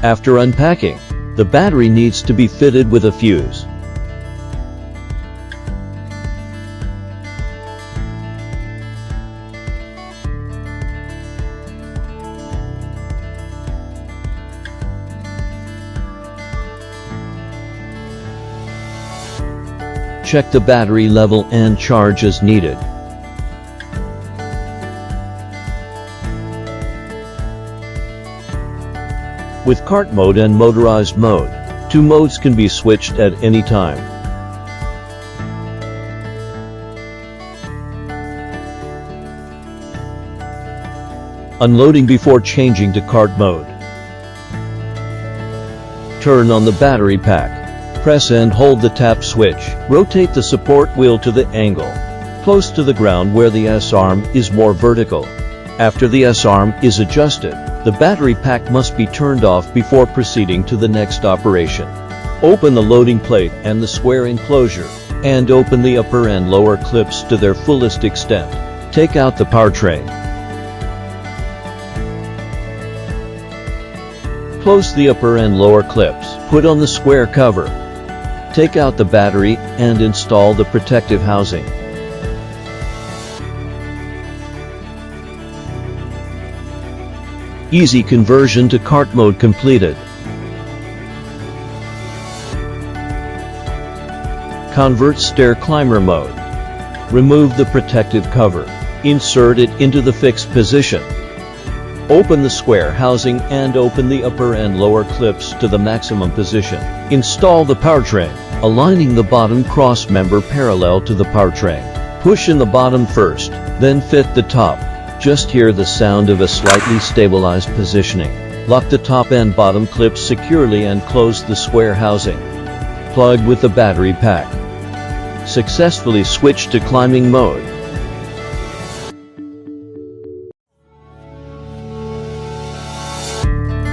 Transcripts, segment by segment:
After unpacking, the battery needs to be fitted with a fuse. Check the battery level and charge as needed. With cart mode and motorized mode, 2 modes can be switched at any time. Unloading before changing to cart mode. Turn on the battery pack. Press and hold the tap switch. Rotate the support wheel to the angle close to the ground where the S-arm is more vertical. After the S-arm is adjusted, the battery pack must be turned off before proceeding to the next operation. Open the loading plate and the square enclosure, and open the upper and lower clips to their fullest extent. Take out the powertrain. Close the upper and lower clips. Put on the square cover. Take out the battery and install the protective housing. Easy conversion to cart mode completed. Convert stair climber mode. Remove the protective cover. Insert it into the fixed position. Open the square housing and open the upper and lower clips to the maximum position. Install the powertrain, aligning the bottom cross member parallel to the powertrain. Push in the bottom first, then fit the top. Just hear the sound of a slightly stabilized positioning. Lock the top and bottom clips securely and close the square housing. Plug with the battery pack. Successfully switch to climbing mode.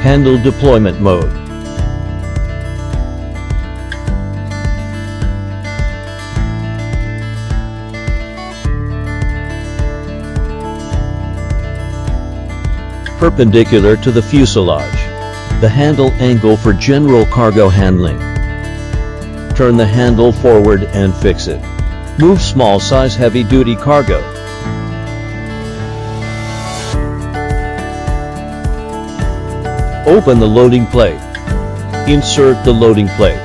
Handle deployment mode. Perpendicular to the fuselage. The handle angle for general cargo handling. Turn the handle forward and fix it. Move small size heavy-duty cargo. Open the loading plate. Insert the loading plate.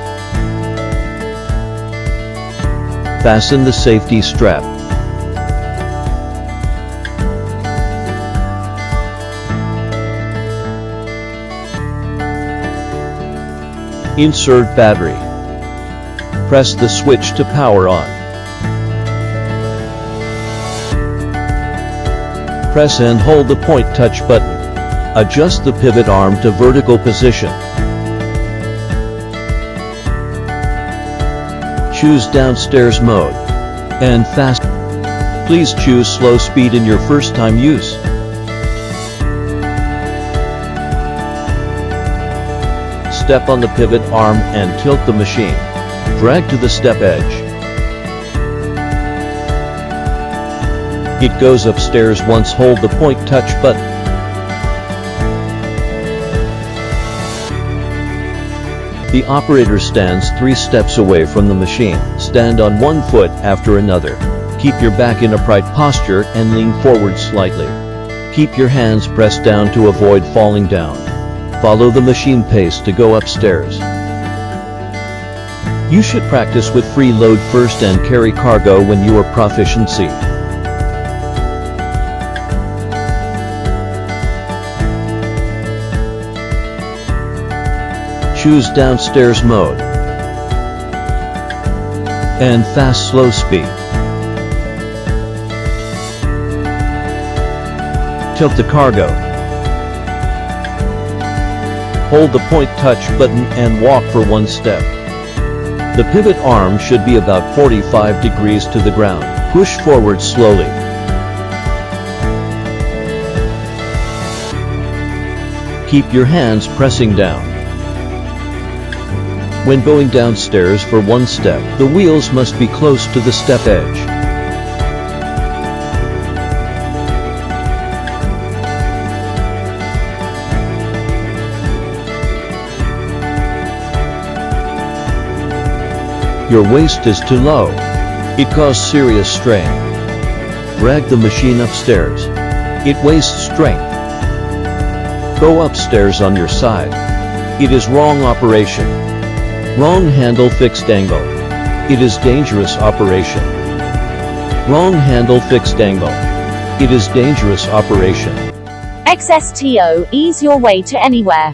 Fasten the safety strap. Insert battery. Press the switch to power on. Press and hold the point touch button. Adjust the pivot arm to vertical position. Choose downstairs mode and fast. Please choose slow speed in your first time use. Step on the pivot arm and tilt the machine. Drag to the step edge. It goes upstairs once hold the point touch button. The operator stands 3 steps away from the machine. Stand on one foot after another. Keep your back in upright posture and lean forward slightly. Keep your hands pressed down to avoid falling down. Follow the machine pace to go upstairs. You should practice with free load first and carry cargo when you are proficiency. Choose downstairs mode and fast slow speed. Tilt the cargo. Hold the point touch button and walk for 1 step. The pivot arm should be about 45 degrees to the ground. Push forward slowly. Keep your hands pressing down. When going downstairs for 1 step, the wheels must be close to the step edge. Your waist is too low. It causes serious strain. Drag the machine upstairs. It wastes strength. Go upstairs on your side. It is wrong operation. Wrong handle fixed angle. It is dangerous operation. Wrong handle fixed angle. It is dangerous operation. XSTO, ease your way to anywhere.